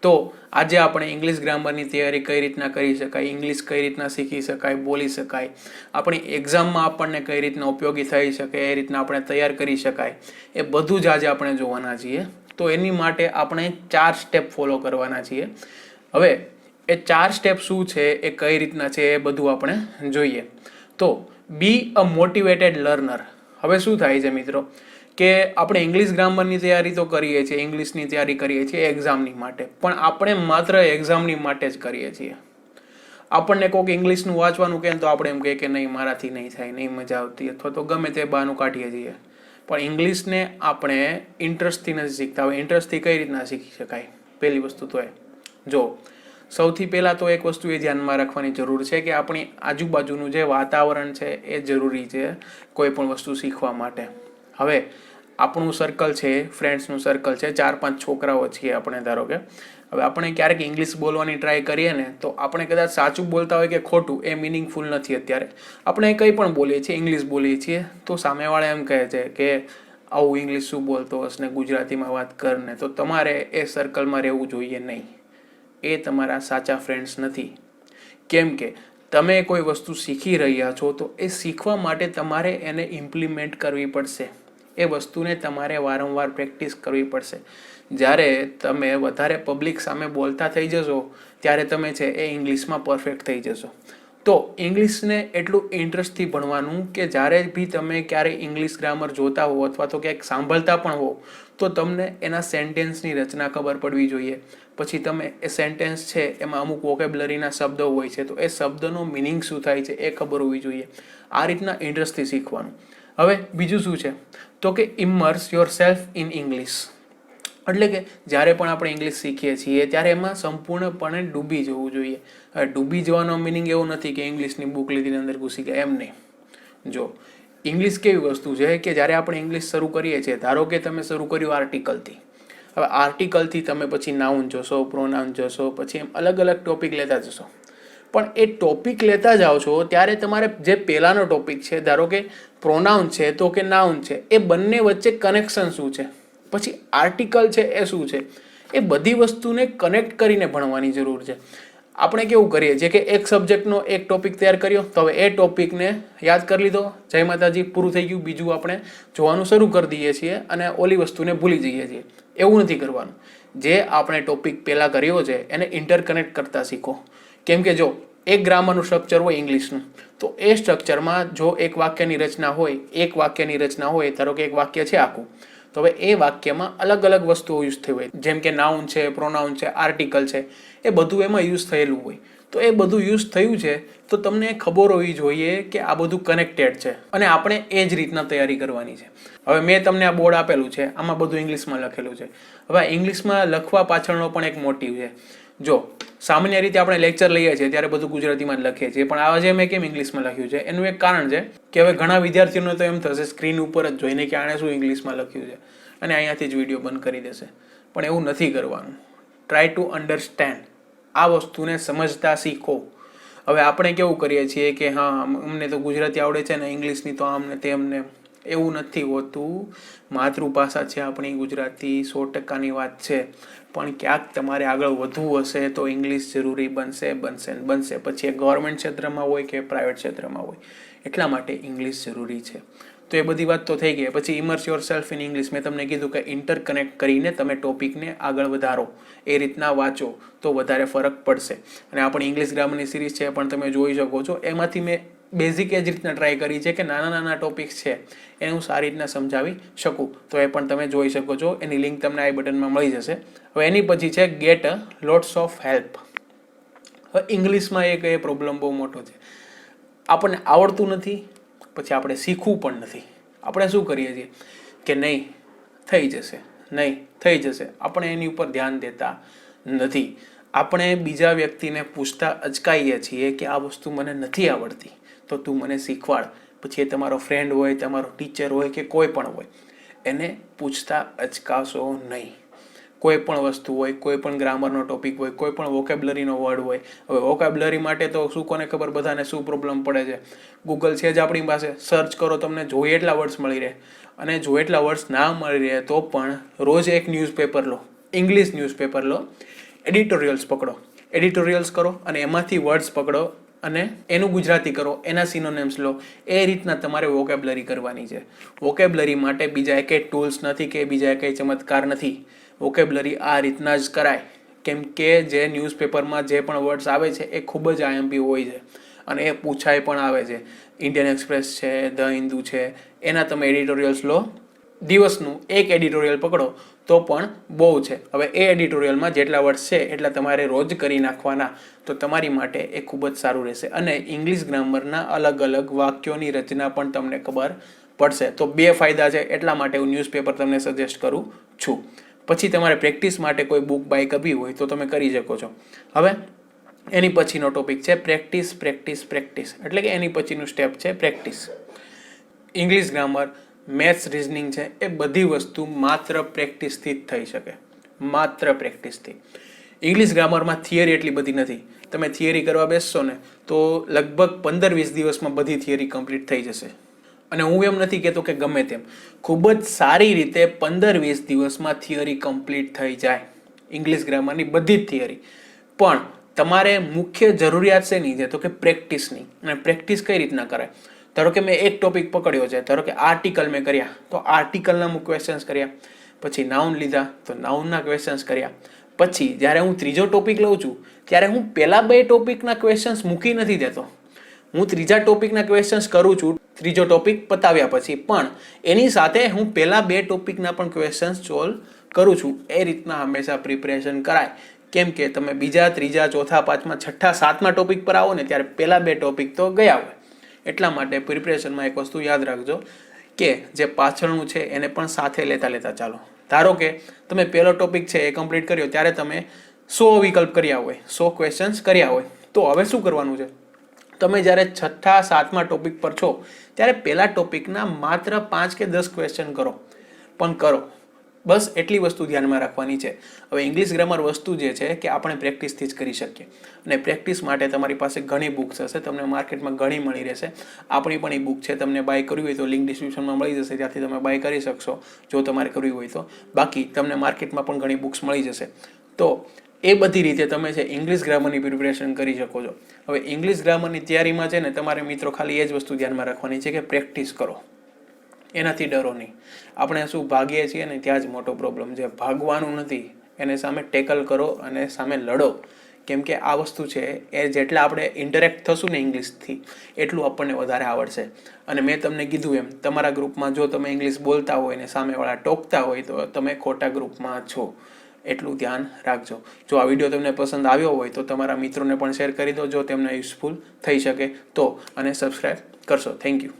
તો આજે આપણે ઇંગ્લિશ ગ્રામરની તૈયારી કઈ રીતના કરી શકાય, ઇંગ્લિશ કઈ રીતના શીખી શકાય, બોલી શકાય, આપણી એક્ઝામમાં આપણને કઈ રીતના ઉપયોગી થઈ શકે, એ રીતના આપણે તૈયાર કરી શકાય, એ બધું જ આજે આપણે જોવાના છીએ. તો એની માટે આપણે 4 સ્ટેપ ફોલો કરવાના છીએ. હવે એ 4 સ્ટેપ શું છે, એ કઈ રીતના છે, એ બધું આપણે જોઈએ. તો બી અ મોટિવેટેડ લર્નર. હવે શું થાય છે મિત્રો કે આપણે ઇંગ્લિશ ગ્રામરની તૈયારી તો કરીએ છીએ, ઇંગ્લિશની તૈયારી કરીએ છીએ એક્ઝામની માટે, પણ આપણે માત્ર એક્ઝામની માટે જ કરીએ છીએ. આપણને કોઈક ઇંગ્લિશનું વાંચવાનું કહે તો આપણે એમ કહીએ કે નહીં મારાથી નહીં થાય, નહીં મજા આવતી, અથવા તો ગમે તે બહાનું કાઢીએ છીએ. પણ ઇંગ્લિશને આપણે ઇન્ટરેસ્ટથી નથી શીખતા. હવે ઇન્ટરેસ્ટથી કઈ રીતના શીખી શકાય? પહેલી વસ્તુ તો એ જો સૌથી પહેલાં તો એક વસ્તુ એ ધ્યાનમાં રાખવાની જરૂર છે કે આપણી આજુબાજુનું જે વાતાવરણ છે એ જરૂરી છે કોઈ પણ વસ્તુ શીખવા માટે. હવે આપણું સર્કલ છે, ફ્રેન્ડ્સનું સર્કલ છે, 4-5 છોકરાઓ છીએ આપણે, ધારો કે હવે આપણે ક્યારેક ઇંગ્લિશ બોલવાની ટ્રાય કરીએ ને તો આપણે કદાચ સાચું બોલતા હોય કે ખોટું એ મિનિંગફુલ નથી. અત્યારે આપણે કંઈ પણ બોલીએ છીએ, ઇંગ્લિશ બોલીએ છીએ, તો સામેવાળા એમ કહે છે કે આવું ઇંગ્લિશ શું બોલતો હશે ને, ગુજરાતીમાં વાત કર ને. તો તમારે એ સર્કલમાં રહેવું જોઈએ નહીં. એ તમારા સાચા ફ્રેન્ડ્સ નથી. કેમ કે તમે કોઈ વસ્તુ શીખી રહ્યા છો તો એ શીખવા માટે તમારે એને ઇમ્પ્લિમેન્ટ કરવી પડશે. એ વસ્તુને તમારે વારંવાર પ્રેક્ટિસ કરવી પડશે. જ્યારે તમે વધારે પબ્લિક સામે બોલતા થઈ જશો ત્યારે તમે છે એ ઇંગ્લિશમાં પરફેક્ટ થઈ જશો. તો ઇંગ્લિશને એટલું ઇન્ટરેસ્ટથી ભણવાનું કે જ્યારે બી તમે ક્યારેય ઇંગ્લિશ ગ્રામર જોતા હો અથવા તો ક્યાંક સાંભળતા પણ હો તો તમને એના સેન્ટેન્સની રચના ખબર પડવી જોઈએ. પછી તમે એ સેન્ટેન્સ છે એમાં અમુક વોકેબ્યુલરીના શબ્દો હોય છે તો એ શબ્દનો મિનિંગ શું થાય છે એ ખબર હોવી જોઈએ. આ રીતના ઇન્ટરેસ્ટથી શીખવાનું. હવે બીજું શું છે તો કે immerse your self in English. એટલે કે જ્યારે પણ આપણે ઇંગ્લિશ શીખીએ છીએ ત્યારે એમાં સંપૂર્ણપણે ડૂબી જવું જોઈએ. ડૂબી જવાનો મિનિંગ એવો નથી કે ઇંગ્લિશની બુક લીધીને અંદર ઘૂસી ગયા, એમ નહીં. જો ઇંગ્લિશ કેવી વસ્તુ છે કે જ્યારે આપણે ઇંગ્લિશ શરૂ કરીએ છીએ, ધારો કે તમે શરૂ કર્યું આર્ટિકલથી. હવે આર્ટિકલથી તમે પછી નાઉન જોશો, પ્રોનાઉન જોશો, પછી એમ અલગ અલગ ટોપિક લેતા જશો. પણ એ ટોપિક લેતા જાઓ છો ત્યારે તમારે જે પહેલાનો ટોપિક છે, ધારો કે પ્રોનાઉન છે તો કે નાઉન છે, એ બંને વચ્ચે કનેક્શન શું છે, પછી આર્ટિકલ છે એ શું છે, એ બધી વસ્તુને કનેક્ટ કરીને ભણવાની જરૂર છે. આપણે કેવું કરીએ છીએ કે એક સબ્જેક્ટનો એક ટોપિક તૈયાર કર્યો તો હવે એ ટોપિકને યાદ કરી લીધો, જય માતાજી, પૂરું થઈ ગયું, બીજું આપણે જોવાનું શરૂ કરી દઈએ છીએ અને ઓલી વસ્તુને ભૂલી જઈએ છીએ. એવું નથી કરવાનું. જે આપણે ટોપિક પહેલાં કર્યો છે એને ઇન્ટરકનેક્ટ કરતા શીખો. કેમ કે જો એક ગ્રામરનું સ્ટ્રક્ચર હોય ઇંગ્લિશનું, તો એ સ્ટ્રક્ચરમાં જો એક વાક્યની રચના હોય, ધારો કે એક વાક્ય છે આખું, તો હવે એ વાક્યમાં અલગ અલગ વસ્તુઓ યુઝ થઈ હોય, જેમ કે નાઉન છે, પ્રોનાઉન છે, આર્ટિકલ છે, એ બધું એમાં યુઝ થયેલું હોય. તો એ બધું યુઝ થયું છે તો તમને ખબર હોવી જોઈએ કે આ બધું કનેક્ટેડ છે અને આપણે એ જ રીતના તૈયારી કરવાની છે. હવે મેં તમને આ બોર્ડ આપેલું છે, આમાં બધું ઇંગ્લિશમાં લખેલું છે. હવે ઇંગ્લિશમાં લખવા પાછળનો પણ એક મોટિવ છે. જો સામાન્ય રીતે આપણે લેક્ચર લઈએ છીએ ત્યારે બધું ગુજરાતીમાં જ લખીએ છીએ, પણ આજે મેં કેમ ઇંગ્લિશમાં લખ્યું છે એનું એક કારણ છે કે હવે ઘણા વિદ્યાર્થીઓને તો એમ થશે સ્ક્રીન ઉપર જ જોઈને કે આણે શું ઇંગ્લિશમાં લખ્યું છે અને અહીંયાથી જ વિડીયો બંધ કરી દેશે. પણ એવું નથી કરવાનું. Try to understand. આ વસ્તુને સમજતા શીખો. હવે આપણે કેવું કરીએ છીએ કે હા અમને તો ગુજરાતી આવડે છે ને ઇંગ્લિશની તો આમને તેમને. એવું નથી હોતું. માતૃભાષા છે આપણી ગુજરાતી, 100%ની વાત છે, પણ ક્યાંક તમારે આગળ વધવું હશે તો ઇંગ્લિશ જરૂરી બનશે. પછી એ ગવર્મેન્ટ ક્ષેત્રમાં હોય કે પ્રાઇવેટ ક્ષેત્રમાં હોય, એટલા માટે ઇંગ્લિશ જરૂરી છે. તો એ બધી વાત તો થઈ ગઈ. પછી immerse your self in English. મેં તમને કીધું કે ઇન્ટરકનેક્ટ કરીને તમે ટોપિકને આગળ વધારો, એ રીતના વાંચો તો વધારે ફરક પડશે. અને આપણી ઇંગ્લિશ ગ્રામરની સિરીઝ છે પણ તમે જોઈ શકો છો, એમાંથી મેં બેઝિક એ જ રીતના ટ્રાય કરી છે કે નાના નાના ટોપિક્સ છે એને હું સારી રીતના સમજાવી શકું. તો એ પણ તમે જોઈ શકો છો. એની લિંક તમને આઈ બટનમાં મળી જશે. હવે એની પછી છે ગેટ લોટ્સ ઓફ હેલ્પ. હવે ઇંગ્લિશમાં એક એ પ્રોબ્લેમ બહુ મોટો છે, આપણને આવડતું નથી, પછી આપણે શીખવું પણ નથી. આપણે શું કરીએ છીએ કે નહીં થઈ જશે, આપણે એની ઉપર ધ્યાન દેતા નથી. આપણે બીજા વ્યક્તિને પૂછતા અચકાઈએ છીએ કે આ વસ્તુ મને નથી આવડતી તો તું મને શીખવાડ. પછી એ તમારો ફ્રેન્ડ હોય, તમારો ટીચર હોય કે કોઈ પણ હોય, એને પૂછતા અચકાશો નહીં. કોઈ પણ વસ્તુ હોય, કોઈ પણ ગ્રામરનો ટોપિક હોય, કોઈ પણ વોકેબ્યુલરીનો વર્ડ હોય. હવે વોકેબ્યુલરી માટે તો શું કોને ખબર બધાને શું પ્રોબ્લેમ પડે છે. ગૂગલ છે જ આપણી પાસે, સર્ચ કરો તમને જોઈએ એટલા વર્ડ્સ મળી રહે. અને જો એટલા વર્ડ્સ ના મળી રહે તો પણ રોજ એક ન્યૂઝપેપર લો, ઇંગ્લિશ ન્યૂઝપેપર લો, એડિટોરિયલ્સ પકડો, એડિટોરિયલ્સ કરો અને એમાંથી વર્ડ્સ પકડો અને એનું ગુજરાતી કરો, એના સિનોનિમ્સ લો. એ રીતના તમારે વોકેબ્લરી કરવાની છે. વોકેબ્લરી માટે બીજા એકેય ટૂલ્સ નથી કે બીજા એકેય ચમત્કાર નથી. વોકેબ્લરી આ રીતના જ કરાય. કેમ કે જે ન્યૂઝપેપરમાં જે પણ વર્ડ્સ આવે છે એ ખૂબ જ આઈએમપી હોય છે અને એ પૂછાય પણ આવે છે. ઇન્ડિયન એક્સપ્રેસ છે, ધ હિન્દુ છે, એના તમે એડિટોરિયલ્સ લો. દિવસનું એક એડિટોરિયલ પકડો તો પણ બહુ છે. હવે એ એડિટોરિયલમાં જેટલા વર્ડ્સ છે એટલા તમારે રોજ કરી નાખવાના, તો તમારી માટે એ ખૂબ જ સારું રહેશે. અને ઇંગ્લિશ ગ્રામરના અલગ અલગ વાક્યોની રચના પણ તમને ખબર પડશે. તો 2 ફાયદા છે, એટલા માટે હું ન્યૂઝપેપર તમને સજેસ્ટ કરું છું. પછી તમારે પ્રેક્ટિસ માટે કોઈ બુક બાય કરવી હોય તો તમે કરી શકો છો. હવે એની પછીનો ટોપિક છે પ્રેક્ટિસ, પ્રેક્ટિસ, પ્રેક્ટિસ. એટલે કે એની પછીનું સ્ટેપ છે practice. English grammar, maths, reasoning છે, એ બધી વસ્તુ માત્ર પ્રેક્ટિસથી જ થઈ શકે. માત્ર પ્રેક્ટિસથી. ઇંગ્લિશ ગ્રામરમાં થિયરી એટલી બધી નથી. તમે થિયરી કરવા બેસશો ને તો લગભગ 15-20 દિવસમાં બધી થિયરી કમ્પ્લીટ થઈ જશે. અને હું એમ નથી કહેતો કે ગમે તેમ, ખૂબ જ સારી રીતે 15-20 દિવસમાં થિયરી કમ્પ્લીટ થઈ જાય ઇંગ્લિશ ગ્રામરની બધી જ થિયરી. પણ તમારે મુખ્ય જરૂરિયાત શેની છે તો કે પ્રેક્ટિસની. અને પ્રેક્ટિસ કઈ રીતના કરાય? ધારો કે મેં એક ટોપિક પકડ્યો છે, ધારો કે આર્ટિકલ મેં કર્યા તો આર્ટિકલના હું ક્વેશ્ચન્સ કર્યા. પછી નાઉન લીધા તો નાઉનના ક્વેશ્ચન્સ કર્યા. પછી જ્યારે હું ત્રીજો ટોપિક લઉં છું ત્યારે હું પહેલા 2 ટોપિકના ક્વેશ્ચન્સ મૂકી નથી દેતો. હું ત્રીજા ટોપિકના ક્વેશ્ચન્સ કરું છું ત્રીજો ટોપિક પતાવ્યા પછી, પણ એની સાથે હું પહેલા 2 ટોપિકના પણ ક્વેશ્ચન્સ સોલ્વ કરું છું. એ રીતના હંમેશા પ્રિપરેશન કરાય. કેમ કે તમે બીજા, ત્રીજા, ચોથા, પાંચમા, છઠ્ઠા, સાતમા ટોપિક પર આવો ને ત્યારે પહેલા 2 ટોપિક તો ગયા હોય. એટલા માટે પ્રિપરેશનમાં એક વસ્તુ યાદ રાખજો કે જે પાછળનું છે એને પણ સાથે લેતા ચાલો. ધારો કે તમે પહેલો ટોપિક છે એ કમ્પ્લીટ કર્યો ત્યારે તમે 100 વિકલ્પ કર્યા હોય, 100 ક્વેશ્ચન્સ કર્યા હોય, તો હવે શું કરવાનું છે? તમે જ્યારે છઠ્ઠા, સાતમા ટોપિક પર છો ત્યારે પહેલા ટોપિકના માત્ર 5 કે 10 ક્વેશ્ચન કરો, પણ કરો. બસ એટલી વસ્તુ ધ્યાનમાં રાખવાની છે. હવે ઇંગ્લિશ ગ્રામર વસ્તુ જે છે કે આપણે પ્રેક્ટિસથી જ કરી શકીએ. અને પ્રેક્ટિસ માટે તમારી પાસે ઘણી બુક્સ હશે, તમને માર્કેટમાં ઘણી મળી રહેશે. આપણી પણ એ બુક છે, તમને બાય કરવી હોય તો લિંક ડિસ્ક્રિપ્શનમાં મળી જશે, ત્યાંથી તમે બાય કરી શકશો જો તમારે કરવી હોય તો. બાકી તમને માર્કેટમાં પણ ઘણી બુક્સ મળી જશે. તો એ બધી રીતે તમે છે ઇંગ્લિશ ગ્રામરની પ્રિપરેશન કરી શકો છો. હવે ઇંગ્લિશ ગ્રામરની તૈયારીમાં છે ને તમારે મિત્રો ખાલી એ જ વસ્તુ ધ્યાનમાં રાખવાની છે કે પ્રેક્ટિસ કરો, એનાથી ડરો નહીં. આપણે શું ભાગીએ છીએ ને ત્યાં જ મોટો પ્રોબ્લેમ છે. ભાગવાનું નથી, એને સામે ટેકલ કરો અને સામે લડો. કેમ કે આ વસ્તુ છે એ જેટલા આપણે ઇન્ટરેક્ટ થશું ને ઇંગ્લિશથી એટલું આપણને વધારે આવડશે. અને મેં તમને કીધું એમ, તમારા ગ્રુપમાં જો તમે ઇંગ્લિશ બોલતા હોય ને સામેવાળા ટોકતા હોય તો તમે ખોટા ગ્રુપમાં છો. એટલું ધ્યાન રાખજો. જો આ વિડીયો તમને પસંદ આવ્યો હોય તો તમારા મિત્રોને પણ શેર કરી દો જો તેમને યુઝફુલ થઈ શકે તો, અને સબસ્ક્રાઈબ કરશો. Thank you.